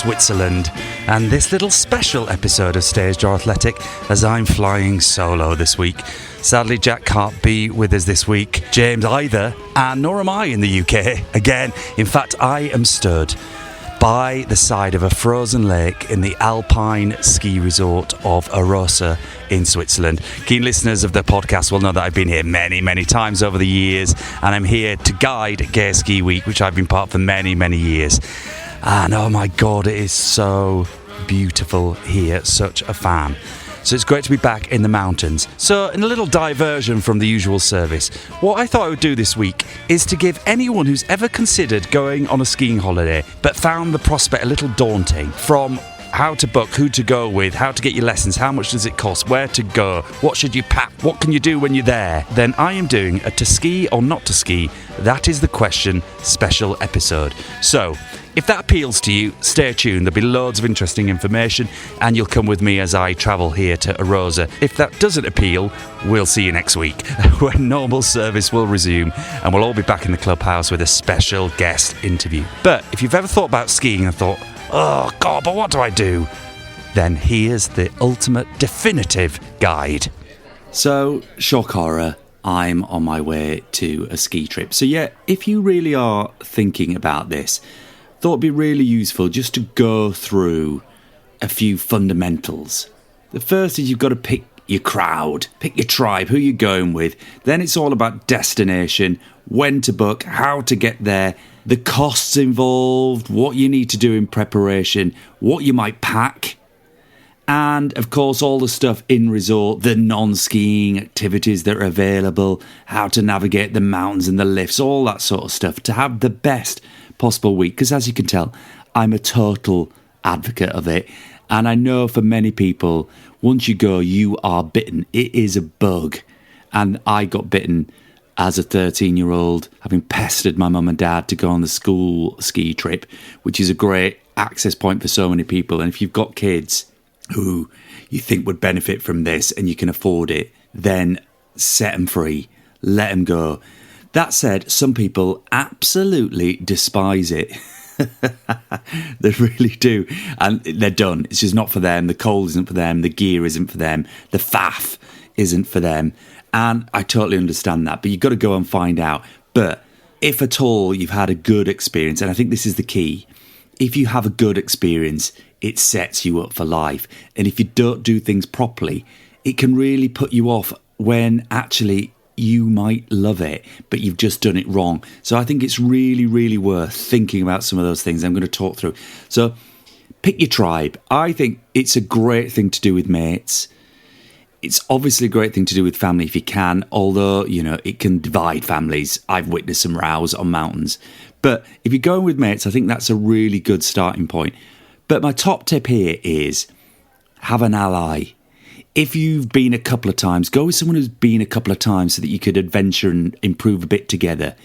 Switzerland, and this little special episode of Stage Door Athletic as I'm flying solo this week. Sadly, Jack can't be with us this week, James either, and nor am I in the UK again. In fact, I am stood by the side of a frozen lake in the alpine ski resort of Arosa in Switzerland. Keen listeners of the podcast will know that I've been here many, many times over the years, and I'm here to guide Gay Ski Week, which I've been part of for many, many years. And oh my God, it is so beautiful here, such a fan. So it's great to be back in the mountains. So in a little diversion from the usual service, what I thought I would do this week is to give anyone who's ever considered going on a skiing holiday but found the prospect a little daunting, from how to book, who to go with, how to get your lessons, how much does it cost, where to go, what should you pack, what can you do when you're there, then I am doing a to ski or not to ski, that is the question special episode. So if that appeals to you, stay tuned. There'll be loads of interesting information and you'll come with me as I travel here to Arosa. If that doesn't appeal, we'll see you next week when normal service will resume and we'll all be back in the clubhouse with a special guest interview. But if you've ever thought about skiing and thought, oh God, but what do I do? Then here's the ultimate definitive guide. So, shock horror, I'm on my way to a ski trip. So yeah, if you really are thinking about this, thought it'd be really useful just to go through a few fundamentals. The first is you've got to pick your crowd, pick your tribe, who you're going with. Then it's all about destination, when to book, how to get there, the costs involved, what you need to do in preparation, what you might pack, and of course all the stuff in resort, the non-skiing activities that are available, how to navigate the mountains and the lifts, all that sort of stuff to have the best possible week. Because as you can tell, I'm a total advocate of it, and I know for many people, once you go, you are bitten. It is a bug, and I got bitten as a 13-year-old, having pestered my mum and dad to go on the school ski trip, which is a great access point for so many people. And if you've got kids who you think would benefit from this and you can afford it, then set them free, let them go. That said, some people absolutely despise it. They really do. And they're done. It's just not for them. The cold isn't for them. The gear isn't for them. The faff isn't for them. And I totally understand that. But you've got to go and find out. But if at all you've had a good experience, and I think this is the key, if you have a good experience, it sets you up for life. And if you don't do things properly, it can really put you off when actually you might love it, but you've just done it wrong. So I think it's really, really worth thinking about some of those things I'm going to talk through. So pick your tribe. I think it's a great thing to do with mates. It's obviously a great thing to do with family if you can, although, you know, it can divide families. I've witnessed some rows on mountains. But if you're going with mates, I think that's a really good starting point. But my top tip here is have an ally. If you've been a couple of times, go with someone who's been a couple of times so that you could adventure and improve a bit together.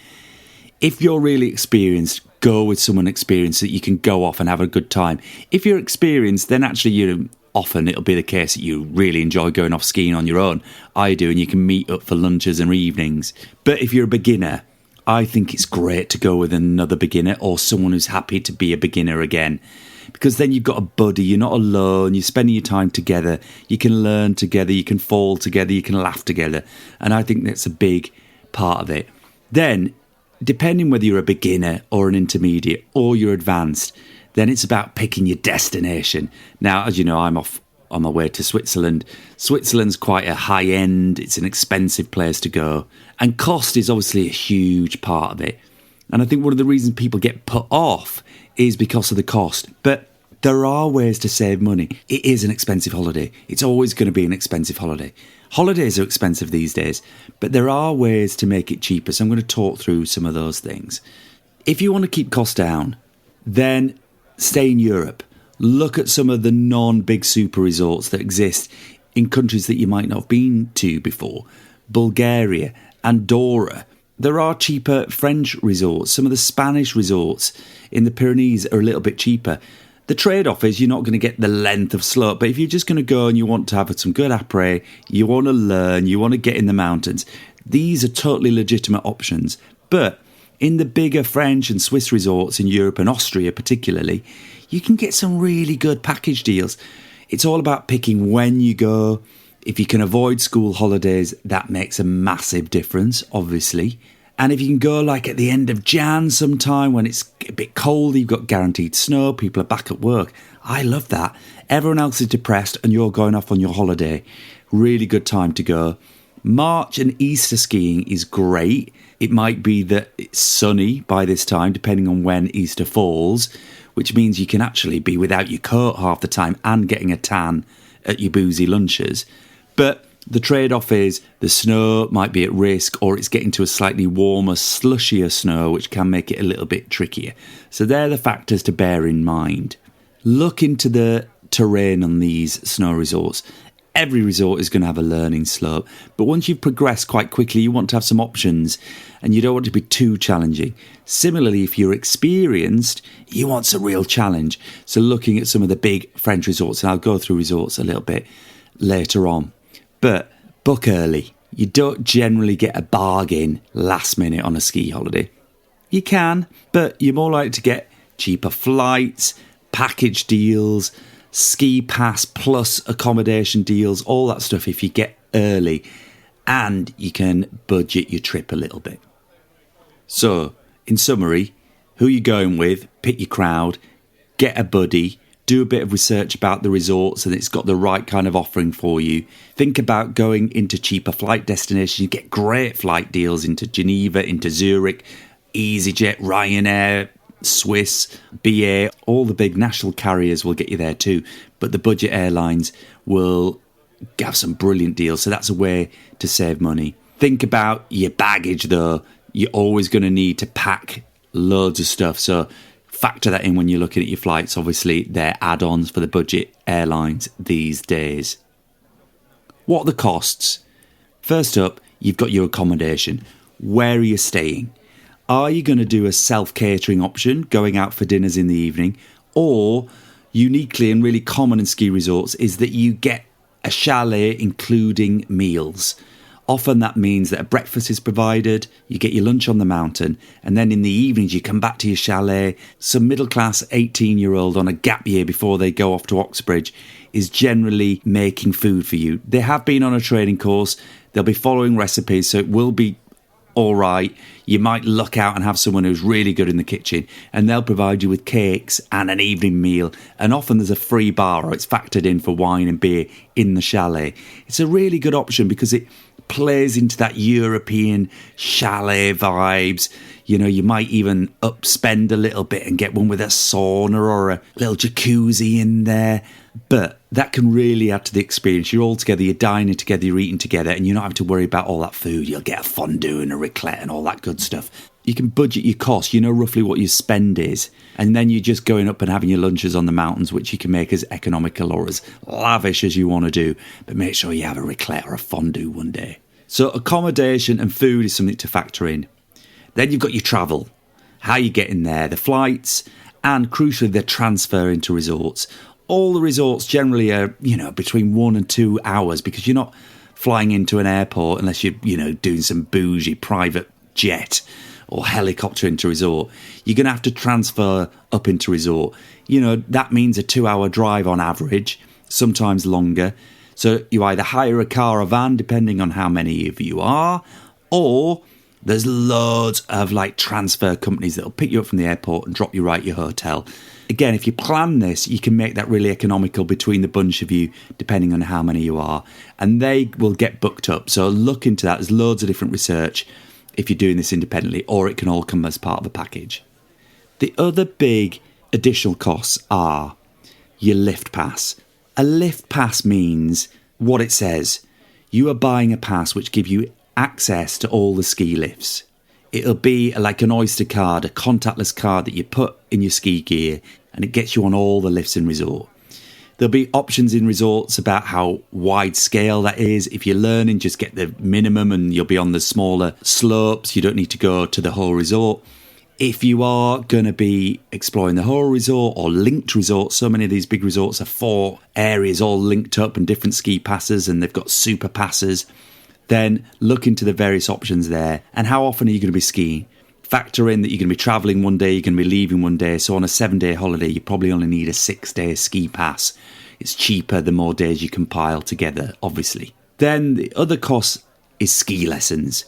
If you're really experienced, go with someone experienced so that you can go off and have a good time. If you're experienced, then actually often it'll be the case that you really enjoy going off skiing on your own. I do, and you can meet up for lunches and evenings. But if you're a beginner, I think it's great to go with another beginner or someone who's happy to be a beginner again. Because then you've got a buddy, you're not alone, you're spending your time together, you can learn together, you can fall together, you can laugh together. And I think that's a big part of it. Then, depending whether you're a beginner or an intermediate or you're advanced, then it's about picking your destination. Now, as you know, I'm off on my way to Switzerland. Switzerland's quite a high-end, it's an expensive place to go. And cost is obviously a huge part of it. And I think one of the reasons people get put off is because of the cost. But there are ways to save money. It is an expensive holiday. It's always going to be an expensive holiday. Holidays are expensive these days, but there are ways to make it cheaper. So I'm going to talk through some of those things. If you want to keep costs down, then stay in Europe. Look at some of the non-big super resorts that exist in countries that you might not have been to before. Bulgaria, Andorra. There are cheaper French resorts. Some of the Spanish resorts in the Pyrenees are a little bit cheaper. The trade-off is you're not going to get the length of slope, but if you're just going to go and you want to have some good après, you want to learn, you want to get in the mountains, these are totally legitimate options. But In the bigger French and Swiss resorts in Europe and Austria particularly, you can get some really good package deals. It's all about picking when you go. If you can avoid school holidays, that makes a massive difference, obviously. And if you can go like at the end of Jan sometime when it's a bit cold, you've got guaranteed snow, people are back at work. I love that. Everyone else is depressed and you're going off on your holiday. Really good time to go. March and Easter skiing is great. It might be that it's sunny by this time, depending on when Easter falls, which means you can actually be without your coat half the time and getting a tan at your boozy lunches. But the trade-off is the snow might be at risk, or it's getting to a slightly warmer, slushier snow, which can make it a little bit trickier. So they're the factors to bear in mind. Look into the terrain on these snow resorts. Every resort is going to have a learning slope, but once you've progressed quite quickly, you want to have some options and you don't want to be too challenging. Similarly, if you're experienced, you want some real challenge. So looking at some of the big French resorts, and I'll go through resorts a little bit later on, but book early. You don't generally get a bargain last minute on a ski holiday. You can, but you're more likely to get cheaper flights, package deals, ski pass plus accommodation deals, all that stuff if you get early, and you can budget your trip a little bit. So, in summary, who you're going with, pick your crowd, get a buddy, do a bit of research about the resorts and it's got the right kind of offering for you. Think about going into cheaper flight destinations. You get great flight deals into Geneva, into Zurich, EasyJet, Ryanair, Swiss, BA, all the big national carriers will get you there too. But the budget airlines will have some brilliant deals. So that's a way to save money. Think about your baggage though. You're always going to need to pack loads of stuff. So factor that in when you're looking at your flights. Obviously, they're add-ons for the budget airlines these days. What are the costs? First up, you've got your accommodation. Where are you staying? Are you going to do a self-catering option, going out for dinners in the evening? Or, uniquely and really common in ski resorts, is that you get a chalet including meals. Often that means that a breakfast is provided, you get your lunch on the mountain, and then in the evenings you come back to your chalet. Some middle-class 18-year-old on a gap year before they go off to Oxbridge is generally making food for you. They have been on a training course, they'll be following recipes, so it will be all right. You might luck out and have someone who's really good in the kitchen and they'll provide you with cakes and an evening meal, and often there's a free bar or it's factored in for wine and beer in the chalet. It's a really good option because it plays into that European chalet vibes. You know, you might even upspend a little bit and get one with a sauna or a little jacuzzi in there. But that can really add to the experience. You're all together, you're dining together, you're eating together, and you're not having to worry about all that food. You'll get a fondue and a raclette and all that good stuff. You can budget your costs, you know roughly what your spend is, and then you're just going up and having your lunches on the mountains, which you can make as economical or as lavish as you want to do, but make sure you have a raclette or a fondue one day. So accommodation and food is something to factor in. Then you've got your travel, how you get in there, the flights, and crucially the transfer into resorts. All the resorts generally are, between 1 and 2 hours because you're not flying into an airport unless you're, doing some bougie private jet or helicopter into resort. You're going to have to transfer up into resort. That means a 2-hour drive on average, sometimes longer. So you either hire a car or van, depending on how many of you are, or there's loads of transfer companies that'll pick you up from the airport and drop you right at your hotel. Again, if you plan this, you can make that really economical between the bunch of you, depending on how many you are, and they will get booked up. So look into that. There's loads of different research if you're doing this independently, or it can all come as part of a package. The other big additional costs are your lift pass. A lift pass means what it says. You are buying a pass which gives you access to all the ski lifts. It'll be like an Oyster card, a contactless card that you put in your ski gear, and it gets you on all the lifts in resort. There'll be options in resorts about how wide scale that is. If you're learning, just get the minimum and you'll be on the smaller slopes. You don't need to go to the whole resort. If you are going to be exploring the whole resort or linked resorts, so many of these big resorts are 4 areas all linked up and different ski passes, and they've got super passes. Then look into the various options there. And how often are you going to be skiing? Factor in that you're going to be travelling one day, you're going to be leaving one day. So on a 7-day holiday, you probably only need a 6-day ski pass. It's cheaper the more days you compile together, obviously. Then the other cost is ski lessons.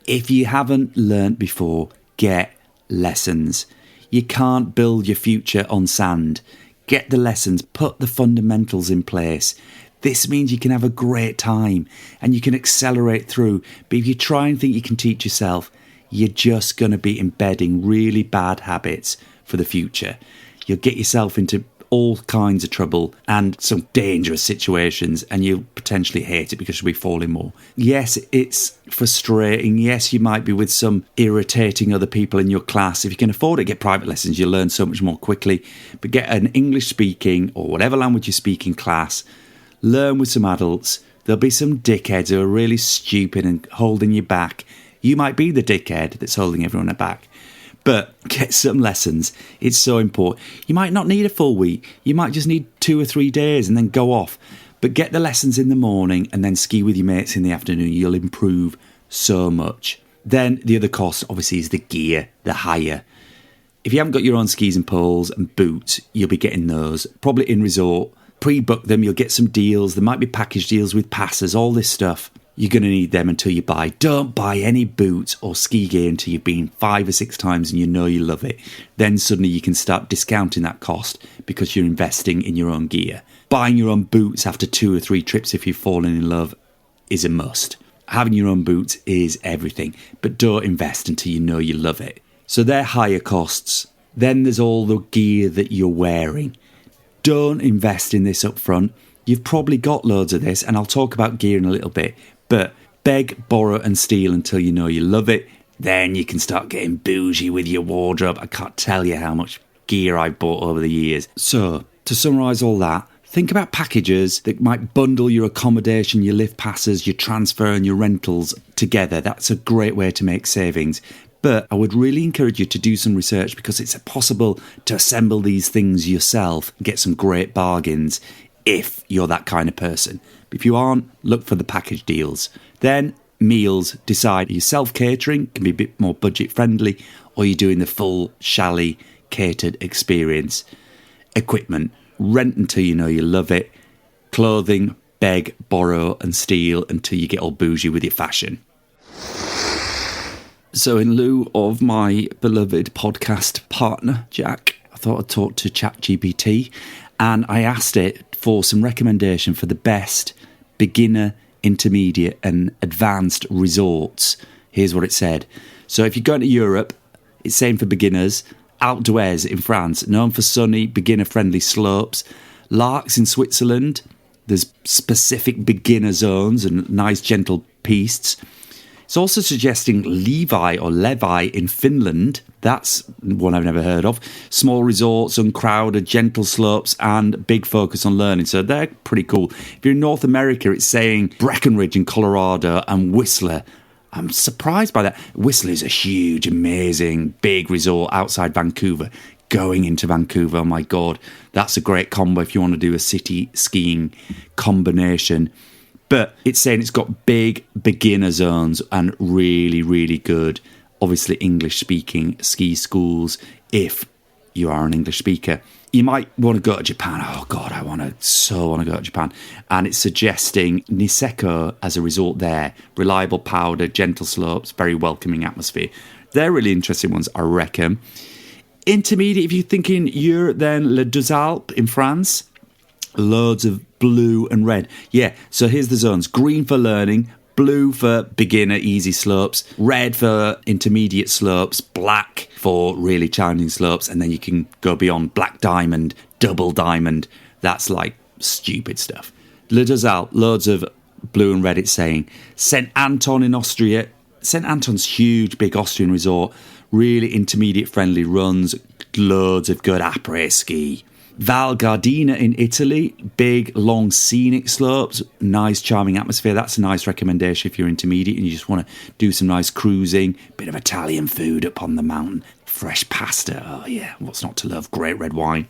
If you haven't learnt before, get lessons. You can't build your future on sand. Get the lessons, put the fundamentals in place. This means you can have a great time and you can accelerate through. But if you try and think you can teach yourself, you're just going to be embedding really bad habits for the future. You'll get yourself into all kinds of trouble and some dangerous situations, and you'll potentially hate it because you'll be falling more. Yes, it's frustrating. Yes, you might be with some irritating other people in your class. If you can afford it, get private lessons. You'll learn so much more quickly. But get an English speaking or whatever language you speak in class. Learn with some adults. There'll be some dickheads who are really stupid and holding you back. You might be the dickhead that's holding everyone back. But get some lessons. It's so important. You might not need a full week. You might just need 2 or 3 days and then go off. But get the lessons in the morning and then ski with your mates in the afternoon. You'll improve so much. Then the other cost, obviously, is the gear, the hire. If you haven't got your own skis and poles and boots, you'll be getting those. Probably in resort. Pre-book them. You'll get some deals. There might be package deals with passes, all this stuff. You're going to need them until you buy. Don't buy any boots or ski gear until you've been 5 or 6 times and you know you love it. Then suddenly you can start discounting that cost because you're investing in your own gear. Buying your own boots after 2 or 3 trips if you've fallen in love is a must. Having your own boots is everything, but don't invest until you know you love it. So they're higher costs. Then there's all the gear that you're wearing. Don't invest in this up front. You've probably got loads of this, and I'll talk about gear in a little bit. But beg, borrow and steal until you know you love it. Then you can start getting bougie with your wardrobe. I can't tell you how much gear I've bought over the years. So, to summarise all that, think about packages that might bundle your accommodation, your lift passes, your transfer and your rentals together. That's a great way to make savings. But I would really encourage you to do some research because it's possible to assemble these things yourself and get some great bargains if you're that kind of person. But if you aren't, look for the package deals. Then meals, decide. Are you self-catering? Can be a bit more budget friendly, or you're doing the full chalet catered experience. Equipment, rent until you know you love it. Clothing, beg, borrow and steal until you get all bougie with your fashion. So in lieu of my beloved podcast partner, Jack, I thought I'd talk to ChatGPT, and I asked it for some recommendation for the best beginner, intermediate and advanced resorts. Here's what it said. So if you're going to Europe, it's same for beginners. Alpe d'Huez in France, known for sunny, beginner-friendly slopes. Larks in Switzerland, there's specific beginner zones and nice gentle pistes. It's also suggesting Levi or Levi in Finland. That's one I've never heard of. Small resorts, uncrowded, gentle slopes, and big focus on learning. So they're pretty cool. If you're in North America, it's saying Breckenridge in Colorado and Whistler. I'm surprised by that. Whistler is a huge, amazing, big resort outside Vancouver. Going into Vancouver, oh my God. That's a great combo if you want to do a city skiing combination. But it's saying it's got big beginner zones and really, really good, obviously English-speaking ski schools if you are an English speaker. You might want to go to Japan. Oh, God, I so want to go to Japan. And it's suggesting Niseko as a resort there. Reliable powder, gentle slopes, very welcoming atmosphere. They're really interesting ones, I reckon. Intermediate, if you're thinking Europe, then Les Deux Alpes in France. Loads of blue and red. Yeah, so here's the zones. Green for learning, blue for beginner, easy slopes, red for intermediate slopes, black for really challenging slopes, and then you can go beyond black diamond, double diamond. That's like stupid stuff. Les Deux Alpes, loads of blue and red, it's saying. St. Anton in Austria. St. Anton's huge, big Austrian resort. Really intermediate friendly runs, loads of good après ski. Val Gardena in Italy, big, long, scenic slopes, nice, charming atmosphere. That's a nice recommendation if you're intermediate and you just want to do some nice cruising, bit of Italian food up on the mountain, fresh pasta, oh yeah, what's not to love, great red wine.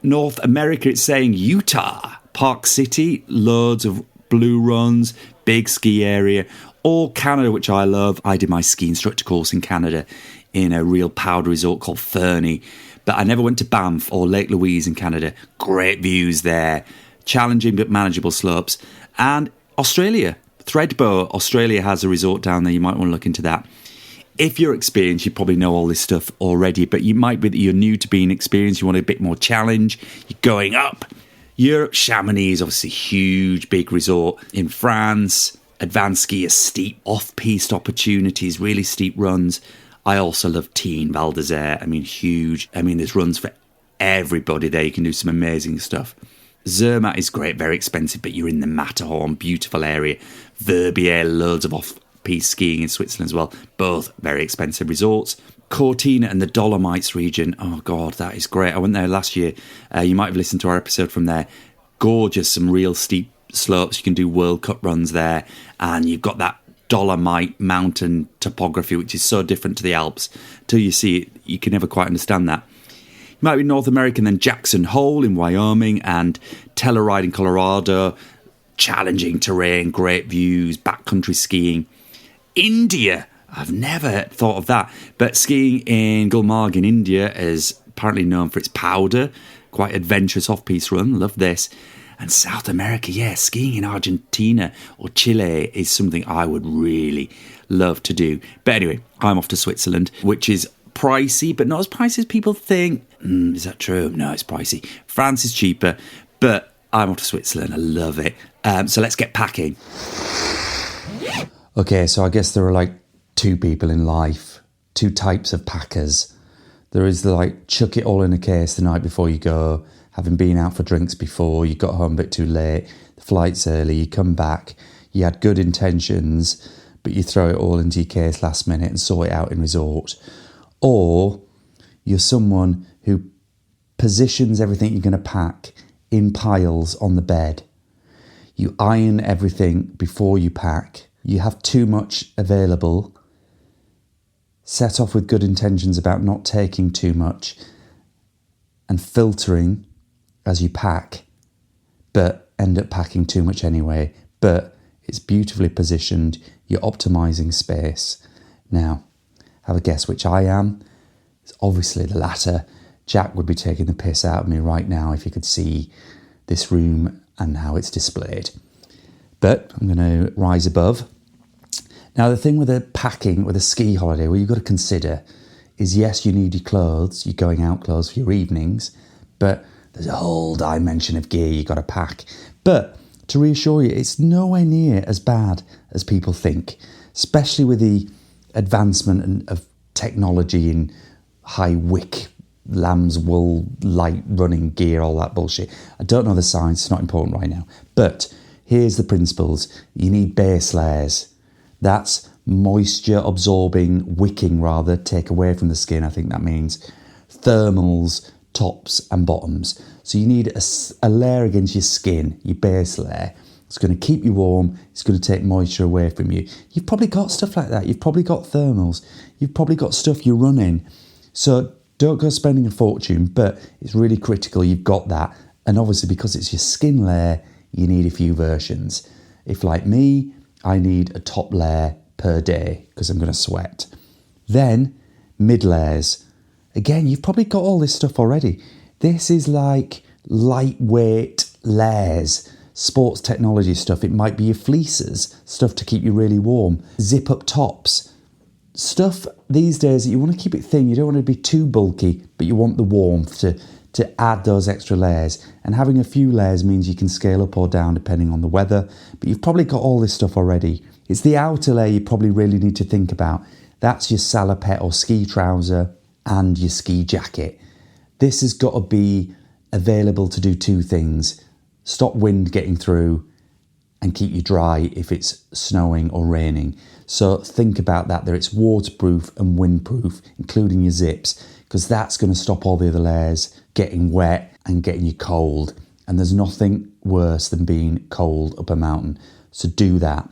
North America, it's saying Utah, Park City, loads of blue runs, big ski area, or Canada, which I love. I did my ski instructor course in Canada. in a real powder resort called Fernie. But I never went to Banff or Lake Louise in Canada. Great views there. Challenging but manageable slopes. And Australia, Thredbo, Australia has a resort down there. You might want to look into that. If you're experienced, you probably know all this stuff already, but you might be that you're new to being experienced. You want a bit more challenge. You're going up. Europe, Chamonix is obviously a huge, big resort. In France, advanced ski is steep, off-piste opportunities, really steep runs. I also love Teen, Val d'Isère. I mean, huge. I mean, there's runs for everybody there. You can do some amazing stuff. Zermatt is great, very expensive, but you're in the Matterhorn, beautiful area. Verbier, loads of off-piste skiing in Switzerland as well. Both very expensive resorts. Cortina and the Dolomites region. Oh, God, that is great. I went there last year. You might have listened to our episode from there. Gorgeous, some real steep slopes. You can do World Cup runs there. And you've got that Dolomite mountain topography, which is so different to the Alps. Till you see it, you can never quite understand that. You might be North American, then Jackson Hole in Wyoming and Telluride in Colorado. Challenging terrain, great views, backcountry skiing. India. I've never thought of that. But skiing in Gulmarg in India is apparently known for its powder. Quite adventurous off-piste run. Love this. And South America, yeah, skiing in Argentina or Chile is something I would really love to do. But anyway, I'm off to Switzerland, which is pricey, but not as pricey as people think. Is that true? No, it's pricey. France is cheaper, but I'm off to Switzerland. I love it. So let's get packing. Okay, so I guess there are like two people in life, two types of packers. There is the like chuck it all in a case the night before you go, having been out for drinks before, you got home a bit too late, the flight's early, you come back, you had good intentions, but you throw it all into your case last minute and sort it out in resort. Or you're someone who positions everything you're going to pack in piles on the bed. You iron everything before you pack. You have too much available. Set off with good intentions about not taking too much and filtering as you pack, but end up packing too much anyway. But it's beautifully positioned. You're optimizing space. Now, have a guess which I am. It's obviously the latter. Jack would be taking the piss out of me right now if he could see this room and how it's displayed. But I'm going to rise above. Now, the thing with a packing, with a ski holiday, what you've got to consider is, yes, you need your clothes, your going out clothes for your evenings, but there's a whole dimension of gear you've got to pack. But to reassure you, it's nowhere near as bad as people think, especially with the advancement of technology in high wick, lamb's wool, light running gear, all that bullshit. I don't know the science, it's not important right now. But here's the principles. You need base layers. That's moisture absorbing, wicking rather, take away from the skin, I think that means. Thermals, tops and bottoms. So you need a layer against your skin, your base layer. It's going to keep you warm. It's going to take moisture away from you. You've probably got stuff like that. You've probably got thermals. You've probably got stuff you run in. So don't go spending a fortune, but it's really critical you've got that. And obviously because it's your skin layer, you need a few versions. If like me, I need a top layer per day because I'm going to sweat. Then mid layers. Again, you've probably got all this stuff already. This is like lightweight layers, sports technology stuff. It might be your fleeces, stuff to keep you really warm. Zip up tops. Stuff these days that you want to keep it thin. You don't want to be too bulky, but you want the warmth to add those extra layers. And having a few layers means you can scale up or down depending on the weather. But you've probably got all this stuff already. It's the outer layer you probably really need to think about. That's your salopette or ski trouser and your ski jacket. This has got to be available to do two things. Stop wind getting through and keep you dry if it's snowing or raining. So think about that, that it's waterproof and windproof, including your zips, because that's going to stop all the other layers getting wet and getting you cold. And there's nothing worse than being cold up a mountain. So do that.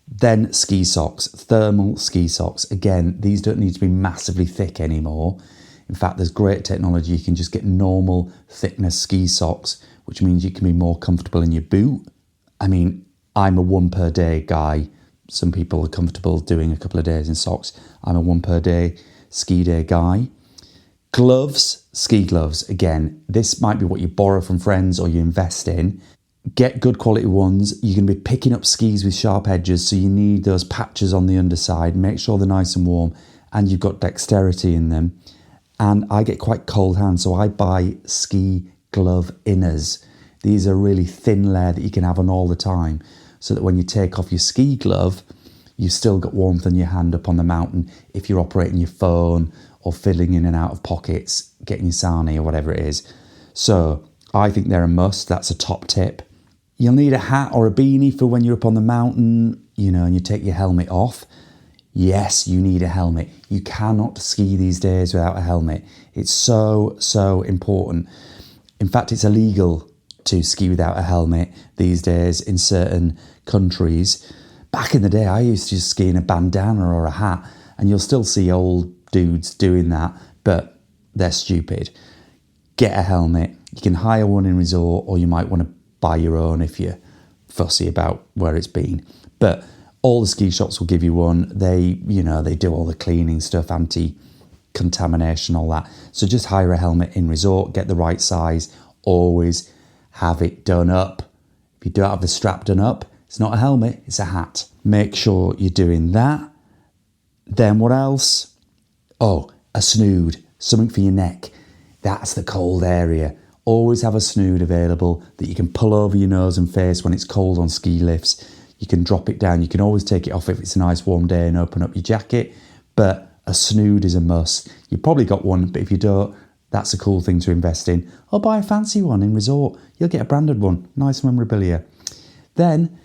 Then ski socks, thermal ski socks. Again, these don't need to be massively thick anymore. In fact, there's great technology. You can just get normal thickness ski socks, which means you can be more comfortable in your boot. I mean, I'm a one per day guy. Some people are comfortable doing a couple of days in socks. I'm a one per day. ski day guy. Gloves, ski gloves. Again, this might be what you borrow from friends or you invest in. Get good quality ones. You're going to be picking up skis with sharp edges, so you need those patches on the underside. Make sure they're nice and warm and you've got dexterity in them. And I get quite cold hands, so I buy ski glove inners. These are really thin layer that you can have on all the time, so that when you take off your ski glove, you've still got warmth in your hand up on the mountain if you're operating your phone or fiddling in and out of pockets, getting your sarnie or whatever it is. So I think they're a must. That's a top tip. You'll need a hat or a beanie for when you're up on the mountain, and you take your helmet off. Yes, you need a helmet. You cannot ski these days without a helmet. It's so, so important. In fact, it's illegal to ski without a helmet these days in certain countries. Back in the day, I used to just ski in a bandana or a hat, and you'll still see old dudes doing that, but they're stupid. Get a helmet. You can hire one in resort, or you might want to buy your own if you're fussy about where it's been. But all the ski shops will give you one. They do all the cleaning stuff, anti-contamination, all that. So just hire a helmet in resort, get the right size, always have it done up. If you don't have the strap done up, it's not a helmet, it's a hat. Make sure you're doing that. Then what else? Oh, a snood, something for your neck. That's the cold area. Always have a snood available that you can pull over your nose and face when it's cold on ski lifts. You can drop it down. You can always take it off if it's a nice warm day and open up your jacket. But a snood is a must. You've probably got one, but if you don't, that's a cool thing to invest in. Or buy a fancy one in resort. You'll get a branded one. Nice memorabilia. Then,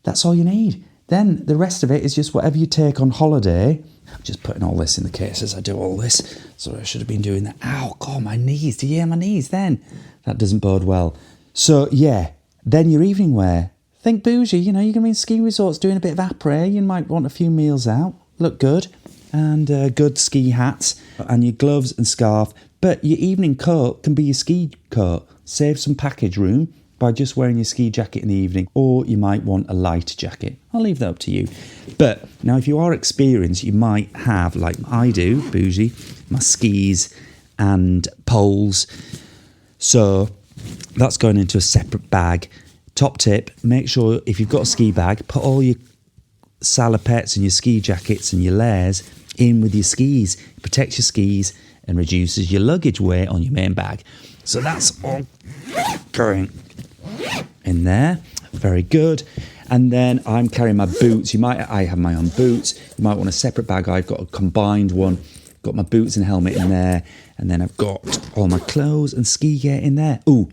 that's all you need. Then the rest of it is just whatever you take on holiday. I'm just putting all this in the case as I do all this. So I should have been doing that. Ow, God, my knees. Do you hear my knees then? That doesn't bode well. So, yeah. Then your evening wear. Think bougie. You're going to be in ski resorts doing a bit of après. You might want a few meals out. Look good. And good ski hats. And your gloves and scarf. But your evening coat can be your ski coat. Save some package room by just wearing your ski jacket in the evening, or you might want a light jacket. I'll leave that up to you. But now if you are experienced, you might have, like I do, bougie, my skis and poles. So that's going into a separate bag. Top tip, make sure if you've got a ski bag, put all your salopettes and your ski jackets and your layers in with your skis. It protects your skis and reduces your luggage weight on your main bag. So that's all going in there. Very good. And then I'm carrying my boots. I have my own boots. You might want a separate bag. I've got a combined one. Got my boots and helmet in there. And then I've got all my clothes and ski gear in there. Ooh,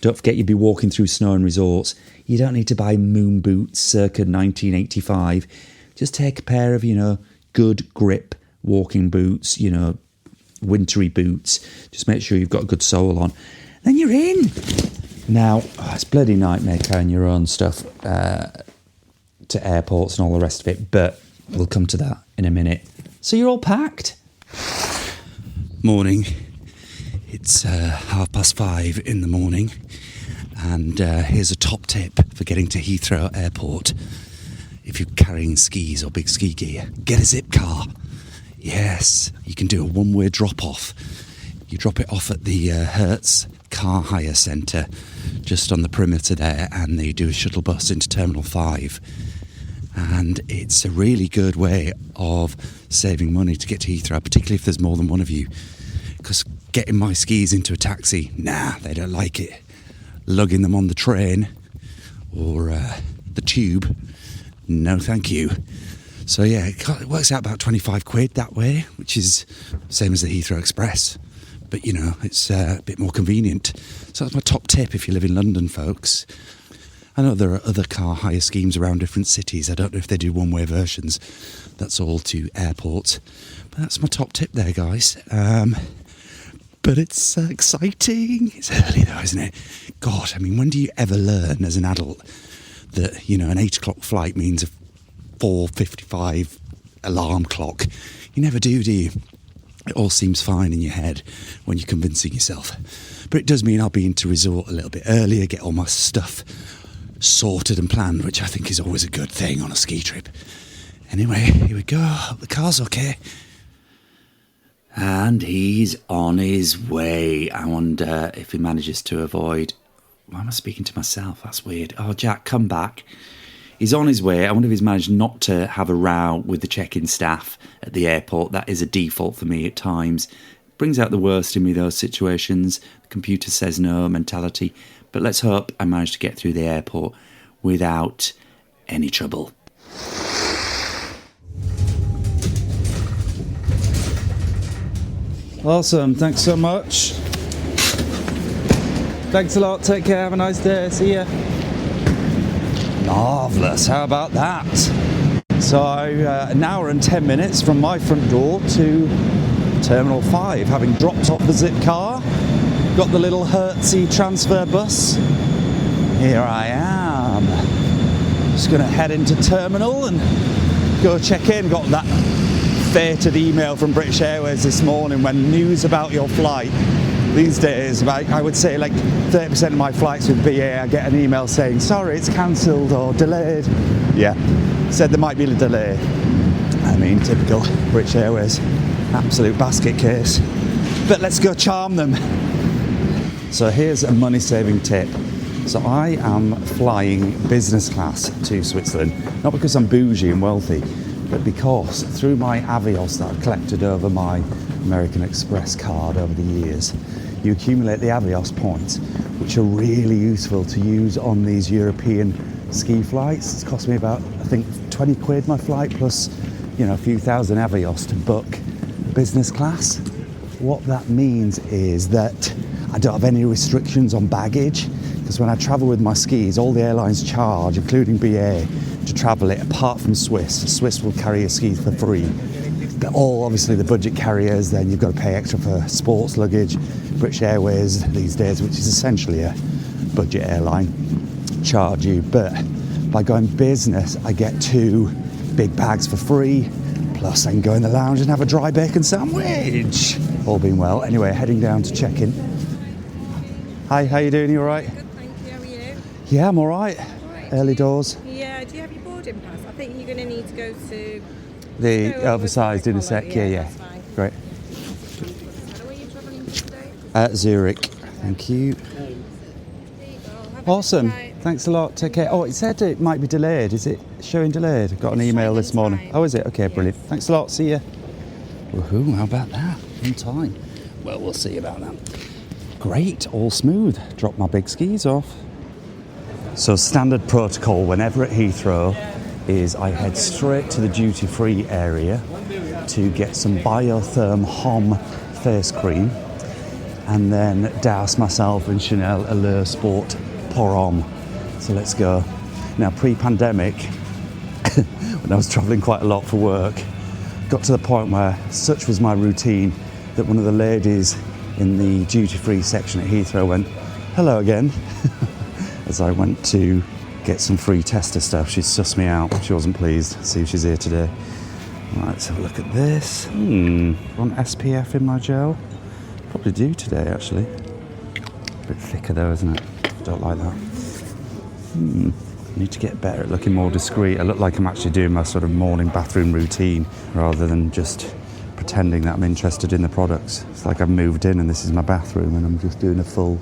don't forget you'll be walking through snow and resorts. You don't need to buy moon boots circa 1985. Just take a pair of, good grip walking boots, wintry boots. Just make sure you've got a good sole on. Then you're in. Now, it's bloody nightmare carrying your own stuff to airports and all the rest of it, but we'll come to that in a minute. So you're all packed? Morning. It's 5:30 in the morning, and here's a top tip for getting to Heathrow Airport. If you're carrying skis or big ski gear, get a zip car. Yes, you can do a one-way drop-off. You drop it off at the Hertz Car Hire Centre, just on the perimeter there, and they do a shuttle bus into Terminal 5. And it's a really good way of saving money to get to Heathrow, particularly if there's more than one of you. Because getting my skis into a taxi, they don't like it. Lugging them on the train or the tube, no thank you. So yeah, it works out about 25 quid that way, which is same as the Heathrow Express. But, it's a bit more convenient. So that's my top tip if you live in London, folks. I know there are other car hire schemes around different cities. I don't know if they do one-way versions. That's all to airports. But that's my top tip there, guys. But it's exciting. It's early, though, isn't it? God, when do you ever learn as an adult that, an 8 o'clock flight means a 4:55 alarm clock? You never do you? It all seems fine in your head when you're convincing yourself. But it does mean I'll be into resort a little bit earlier, get all my stuff sorted and planned, which I think is always a good thing on a ski trip. Anyway, here we go. Hope the car's okay. And he's on his way. I wonder if he manages to avoid... Why am I speaking to myself? That's weird. Oh, Jack, come back. He's on his way. I wonder if he's managed not to have a row with the check-in staff at the airport. That is a default for me at times. Brings out the worst in me, those situations. The computer says no mentality. But let's hope I manage to get through the airport without any trouble. Awesome. Thanks so much. Thanks a lot. Take care. Have a nice day. See ya. Marvellous. How about that? So an hour and 10 minutes from my front door to Terminal 5, having dropped off the zip car, got the little Hertzy transfer bus. Here I am. Just going to head into Terminal and go check in. Got that fated email from British Airways this morning when news about your flight. These days, I would say like 30% of my flights with BA, I get an email saying, sorry, it's cancelled or delayed. Yeah, said there might be a delay. I mean, typical British Airways, absolute basket case. But let's go charm them. So here's a money-saving tip. So I am flying business class to Switzerland, not because I'm bougie and wealthy, but because through my Avios that I've collected over my American Express card over the years, you accumulate the Avios points, which are really useful to use on these European ski flights. It's cost me about, I think, 20 quid my flight, plus, you know, a few thousand Avios to book business class. What that means is that I don't have any restrictions on baggage, because when I travel with my skis, all the airlines charge, including BA, to travel it, apart from Swiss. Swiss will carry your skis for free. They're all obviously the budget carriers, then you've got to pay extra for sports luggage. British Airways these days, which is essentially a budget airline, charge you. But by going business, I get 2 big bags for free, plus I can go in the lounge and have a dry bacon sandwich. All being well. Anyway, heading down to check in. Hi, how you doing? You all right? Good, thank you. How are you? Yeah, I'm all right. Early doors. Yeah, do you have your boarding pass? I think you're going to need to go to... The oversized in a sec. Yeah. That's fine. Great. Where are you travelling to today? Zurich. Thank you. Awesome. Thanks a lot. Take care. Oh, it said it might be delayed. Is it showing delayed? I got an email this morning. Oh, is it? Okay, brilliant. Thanks a lot. See ya. Woohoo, how about that? On time. Well, we'll see about that. Great, all smooth. Drop my big skis off. So standard protocol whenever at Heathrow is I head straight to the duty-free area to get some Biotherm Homme face cream and then douse myself in Chanel Allure Sport Pour Homme. So let's go. Now, pre-pandemic, when I was travelling quite a lot for work, got to the point where such was my routine that one of the ladies in the duty-free section at Heathrow went, hello again, as I went to get some free tester stuff. She sussed me out. She wasn't pleased. See if she's here today. Right, let's have a look at this. Want SPF in my gel? Probably do today, actually. A bit thicker though, isn't it? Don't like that. Need to get better at looking more discreet. I look like I'm actually doing my sort of morning bathroom routine rather than just pretending that I'm interested in the products. It's like I've moved in and this is my bathroom and I'm just doing a full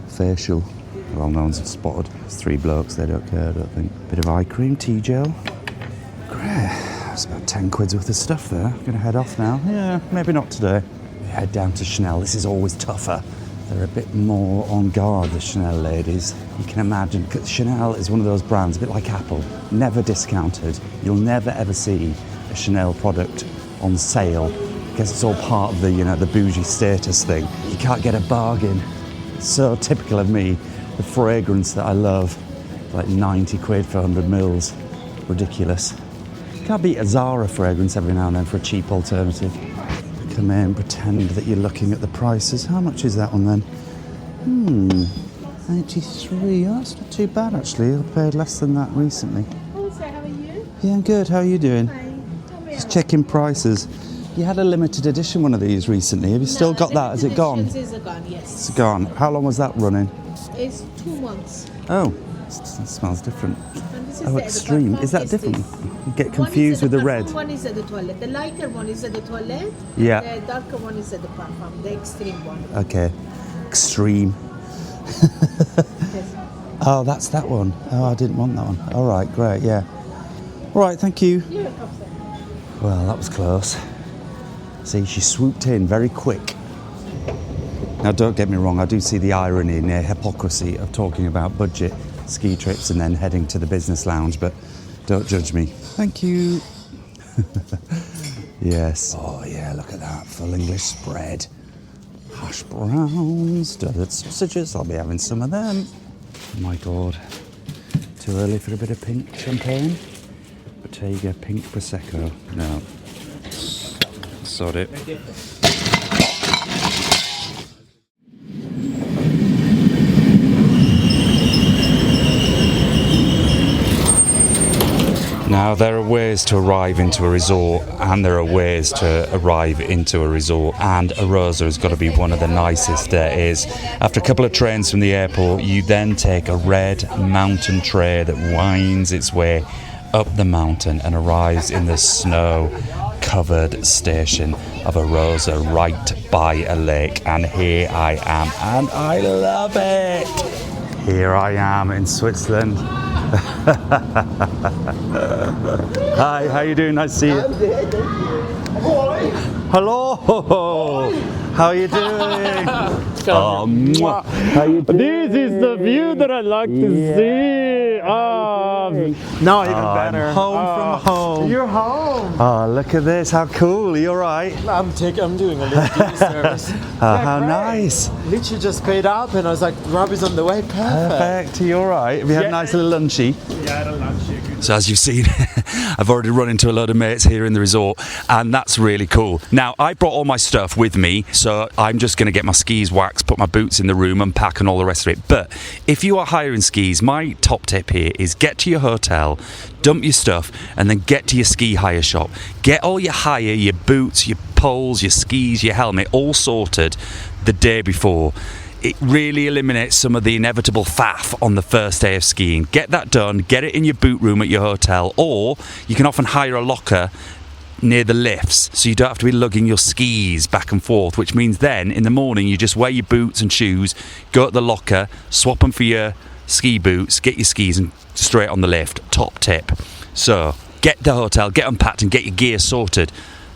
facial. Well, no one's spotted. It's 3 blokes, they don't care, I don't think. Bit of eye cream, tea gel. Great. That's about 10 quid's worth of stuff there. I'm gonna head off now. Yeah, maybe not today. We head down to Chanel. This is always tougher. They're a bit more on guard, the Chanel ladies. You can imagine, because Chanel is one of those brands, a bit like Apple, never discounted. You'll never ever see a Chanel product on sale because it's all part of the, you know, the bougie status thing. You can't get a bargain. It's so typical of me. The fragrance that I love, like 90 quid for 100 mils. Ridiculous. You can't beat a Zara fragrance every now and then for a cheap alternative. Come in, pretend that you're looking at the prices. How much is that one then? 83. Oh, that's not too bad actually. I paid less than that recently. Also, how are you? Yeah, I'm good. How are you doing? Fine. Just checking prices. You had a limited edition one of these recently. Have you still got that? Has it gone? It's gone, yes. It's gone. How long was that running? It's 2 months. Oh, It smells different. And this is Oh, the extreme. Is that this. different? You get One confused is with at the red. Parlophone, one is at the toilet. The lighter one is at the toilet. Yeah. The darker one is at the Parlophone, the extreme one. Okay. Extreme. Yes. Oh, that's that one. Oh, I didn't want that one. All right, great, yeah. All right, thank you. You're welcome, sir. Well, that was close. See, she swooped in very quick. Now, don't get me wrong, I do see the irony and the hypocrisy of talking about budget ski trips and then heading to the business lounge, but don't judge me. Thank you. Yes. Oh, yeah, look at that. Full English spread. Hash browns, studded sausages. I'll be having some of them. Oh, my God. Too early for a bit of pink champagne? Bottega pink Prosecco. No. Sod it. Now, there are ways to arrive into a resort and there are ways to arrive into a resort, and Arosa has got to be one of the nicest there is. After a couple of trains from the airport, you then take a red mountain train that winds its way up the mountain and arrives in the snow-covered station of Arosa right by a lake. And here I am, and I love it! Here I am in Switzerland. Hi, how you doing? Nice to see you. Hello. How you doing? Oh, mwah. How you doing? This is the view that I like to see. Now even better. I'm home from home. You're home. Oh, look at this. How cool. Are you all right? I'm doing a little duty service. How nice. Literally just paid up and I was like, Robbie's on the way. Perfect. Are you all right? Have you had a nice little lunchy? Yeah, I had a lunch. So as you've seen, I've already run into a load of mates here in the resort, and that's really cool. Now, I brought all my stuff with me, so I'm just going to get my skis waxed, put my boots in the room, unpack and all the rest of it. But if you are hiring skis, my top tip here is get to your hotel, dump your stuff, and then get to your ski hire shop. Get all your hire, your boots, your poles, your skis, your helmet, all sorted the day before. It really eliminates some of the inevitable faff on the first day of skiing. Get that done, get it in your boot room at your hotel, or you can often hire a locker near the lifts so you don't have to be lugging your skis back and forth, which means then in the morning you just wear your boots and shoes, go to the locker, swap them for your ski boots, get your skis and straight on the lift. Top tip. So get the hotel, get unpacked and get your gear sorted.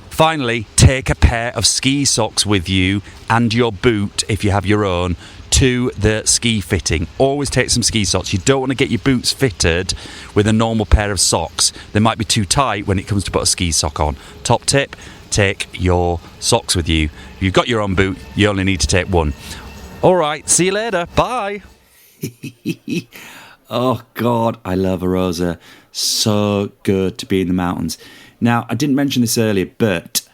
Finally, take a pair of ski socks with you and your boot, if you have your own, to the ski fitting. Always take some ski socks. You don't want to get your boots fitted with a normal pair of socks. They might be too tight when it comes to put a ski sock on. Top tip, take your socks with you. If you've got your own boot, you only need to take one. All right, see you later. Bye. Oh, God, I love Arosa. So good to be in the mountains. Now, I didn't mention this earlier, but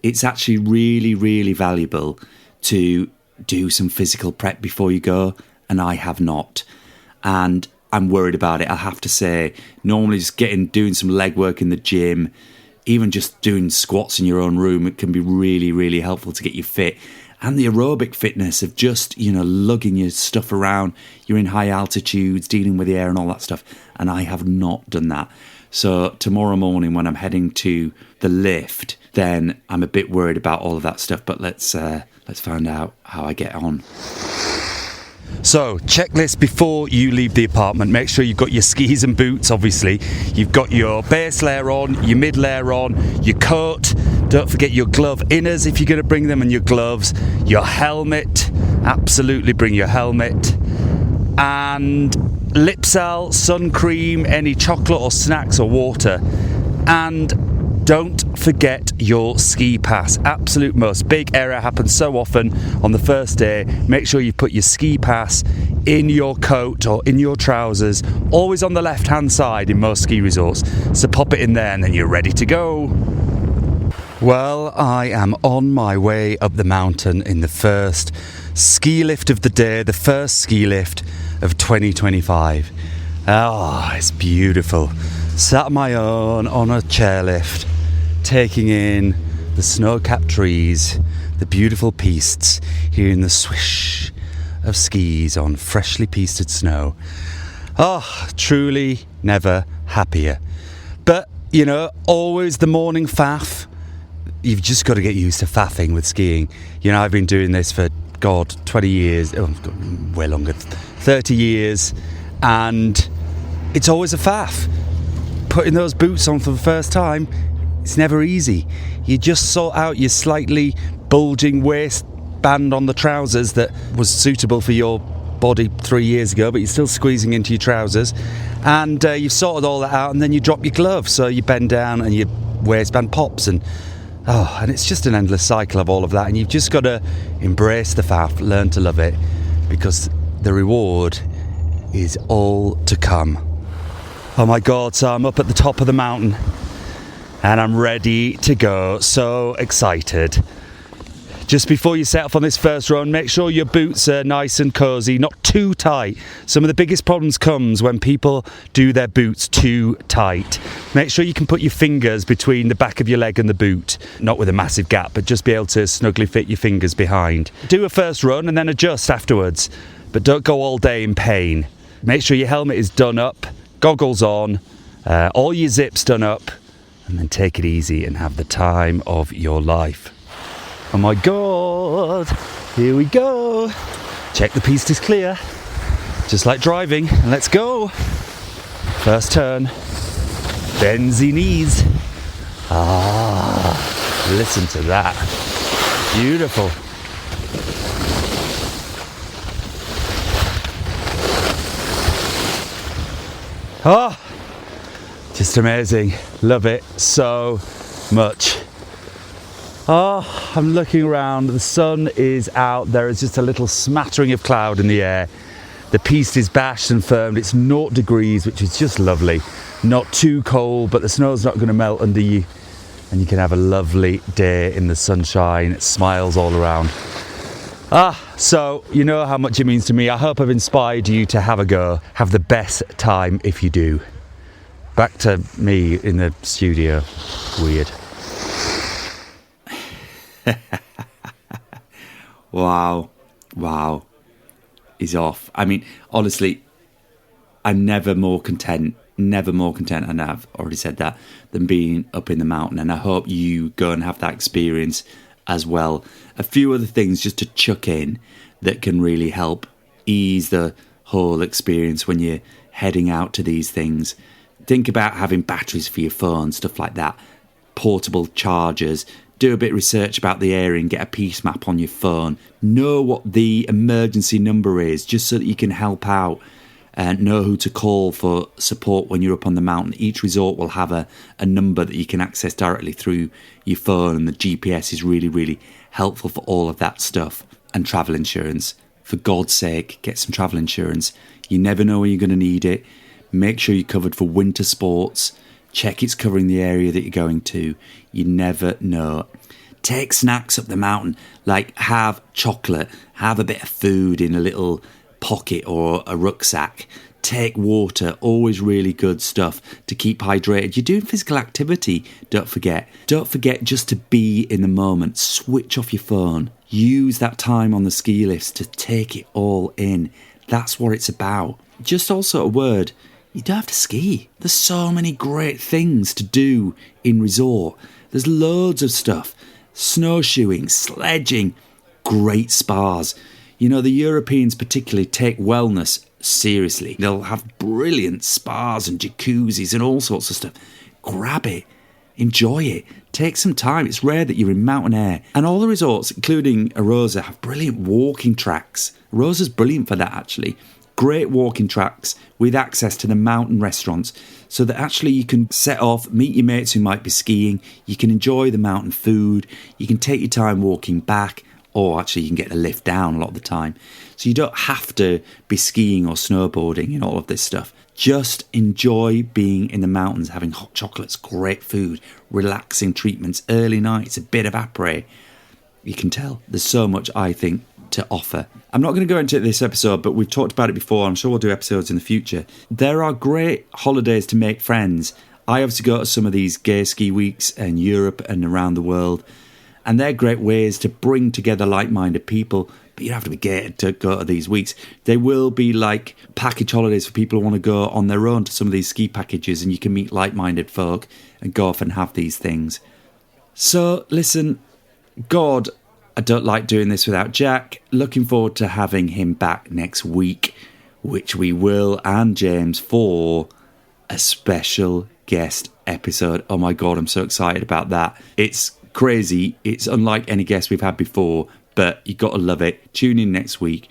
it's actually really, really valuable to do some physical prep before you go, and I have not. And I'm worried about it, I have to say. Normally just doing some leg work in the gym, even just doing squats in your own room, it can be really, really helpful to get you fit. And the aerobic fitness of just, lugging your stuff around, you're in high altitudes, dealing with the air and all that stuff. And I have not done that. So tomorrow morning when I'm heading to the lift, then I'm a bit worried about all of that stuff. But let's find out how I get on. So, checklist before you leave the apartment. Make sure you've got your skis and boots, obviously. You've got your base layer on, your mid layer on, your coat. Don't forget your glove inners if you're going to bring them, and your gloves. Your helmet. Absolutely bring your helmet. And lip salve, sun cream, any chocolate or snacks or water. And don't forget your ski pass. Absolute must. Big error happens so often on the first day. Make sure you put your ski pass in your coat or in your trousers, always on the left hand side in most ski resorts. So pop it in there and then you're ready to go. Well, I am on my way up the mountain in the first ski lift of the day, the first ski lift of 2025. Oh, it's beautiful. Sat on my own on a chairlift, taking in the snow-capped trees, the beautiful pistes, hearing the swish of skis on freshly pisted snow. Oh, truly never happier. But, you know, always the morning faff. You've just got to get used to faffing with skiing. You know, I've been doing this for, 20 years, way longer, 30 years, and it's always a faff. Putting those boots on for the first time, it's never easy. You just sort out your slightly bulging waistband on the trousers that was suitable for your body 3 years ago, but you're still squeezing into your trousers, and you've sorted all that out, and then you drop your glove, so you bend down and your waistband pops, and it's just an endless cycle of all of that, and you've just got to embrace the faff, learn to love it, because the reward is all to come. Oh my God, so I'm up at the top of the mountain and I'm ready to go. So excited. Just before you set off on this first run, make sure your boots are nice and cosy, not too tight. Some of the biggest problems comes when people do their boots too tight. Make sure you can put your fingers between the back of your leg and the boot, not with a massive gap, but just be able to snugly fit your fingers behind. Do a first run and then adjust afterwards, but don't go all day in pain. Make sure your helmet is done up, goggles on, all your zips done up, and then take it easy and have the time of your life. Oh my God, here we go. Check the piste is clear, just like driving, and let's go. First turn, bends the knees. Listen to that, beautiful. Just amazing, love it so much. I'm looking around, the sun is out, there is just a little smattering of cloud in the air. The piste is bashed and firmed, it's 0 degrees, which is just lovely. Not too cold, but the snow's not going to melt under you, and you can have a lovely day in the sunshine. It smiles all around. So you know how much it means to me. I hope I've inspired you to have a go. Have the best time if you do. Back to me in the studio. Weird. Wow. He's off. I mean, honestly, I'm never more content, and I've already said that, than being up in the mountain. And I hope you go and have that experience as well. A few other things just to chuck in that can really help ease the whole experience when you're heading out to these things. Think about having batteries for your phone, stuff like that, portable chargers. Do a bit of research about the area and get a piste map on your phone. Know what the emergency number is, just so that you can help out and know who to call for support when you're up on the mountain. Each resort will have a number that you can access directly through your phone, and the GPS is really, really helpful for all of that stuff. And travel insurance. For God's sake, get some travel insurance. You never know when you're going to need it. Make sure you're covered for winter sports. Check it's covering the area that you're going to. You never know. Take snacks up the mountain, like have chocolate, have a bit of food in a little pocket or a rucksack. Take water, always really good stuff to keep hydrated. You're doing physical activity, don't forget. Don't forget just to be in the moment. Switch off your phone. Use that time on the ski lifts to take it all in. That's what it's about. Just also a word. You don't have to ski. There's so many great things to do in resort. There's loads of stuff. Snowshoeing, sledging, great spas. You know, the Europeans particularly take wellness seriously. They'll have brilliant spas and jacuzzis and all sorts of stuff. Grab it. Enjoy it. Take some time. It's rare that you're in mountain air. And all the resorts, including Arosa, have brilliant walking tracks. Arosa's brilliant for that, actually. Great walking tracks with access to the mountain restaurants, so that actually you can set off, meet your mates who might be skiing, you can enjoy the mountain food, you can take your time walking back, or actually you can get the lift down a lot of the time. So you don't have to be skiing or snowboarding and all of this stuff. Just enjoy being in the mountains, having hot chocolates, great food, relaxing treatments, early nights, a bit of après. You can tell there's so much, I think, to offer. I'm not going to go into this episode, but we've talked about it before. I'm sure we'll do episodes in the future. There are great holidays to make friends. I obviously go to some of these gay ski weeks in Europe and around the world, and they're great ways to bring together like-minded people, but you don't have to be gated to go to these weeks. They will be like package holidays for people who want to go on their own to some of these ski packages, and you can meet like-minded folk and go off and have these things. So, listen, God, I don't like doing this without Jack. Looking forward to having him back next week, which we will, and James, for a special guest episode. Oh my God, I'm so excited about that. It's crazy. It's unlike any guest we've had before, but you got to love it. Tune in next week.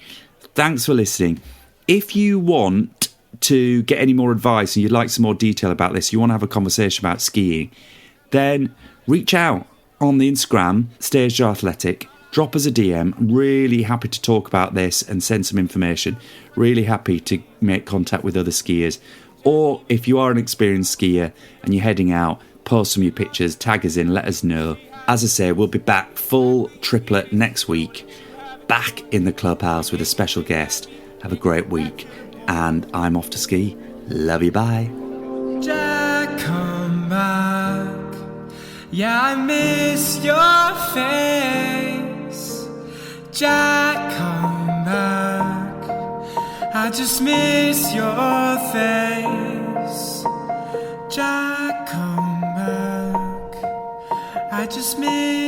Thanks for listening. If you want to get any more advice and you'd like some more detail about this, you want to have a conversation about skiing, then reach out on the Instagram, Stage Door Athletic. Drop us a DM. I'm really happy to talk about this and send some information. Really happy to make contact with other skiers. Or if you are an experienced skier and you're heading out, post some of your pictures, tag us in, let us know. As I say, we'll be back full triplet next week, back in the clubhouse with a special guest. Have a great week, and I'm off to ski. Love you, bye. Jack, come back. Yeah, I miss your face. Jack, come back. I just miss your face. Jack, come back. I just miss